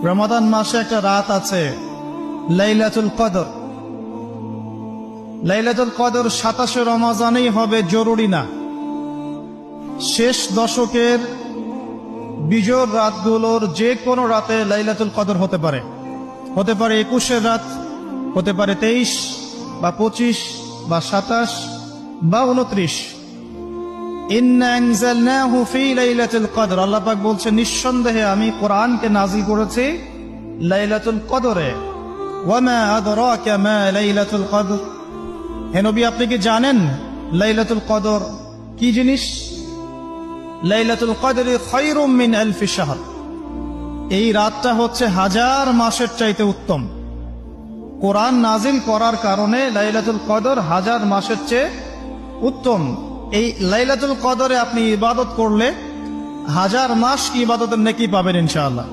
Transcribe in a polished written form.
রমাদান মাসে একটা রাত আছে লাইলাতুল কদর। লাইলাতুল কদর 27 রমজানেই হবে জরুরি না। শেষ দশকের বিজোড় রাতগুলোর যে কোনো রাতে লাইলাতুল কদর হতে পারে। হতে পারে 21-এর রাত, হতে পারে 23 বা 25 বা 27 বা 29। ইন্না আনজালনাহু ফি লাইলাতুল কদর, আল্লাহ পাক বলছেন নিঃসন্দেহে আমি কোরআনকে নাযিল করেছি লাইলাতুল কদরে। ওয়ামা আদরাকা মা লাইলাতুল কদর, হে নবী আপনি কি জানেন লাইলাতুল কদর কি জিনিস? লাইলাতুল কদরি খায়রুম মিন আলফি শাহর, এই রাতটা হচ্ছে 1000 মাসের চাইতে উত্তম। কোরআন নাজিল করার কারণে লাইলাতুল কদর 1000 মাসের চেয়ে উত্তম। এই লাইলাতুল কদরে আপনি ইবাদত করলে 1000 মাস ইবাদতের নেকি পাবেন ইনশাআল্লাহ।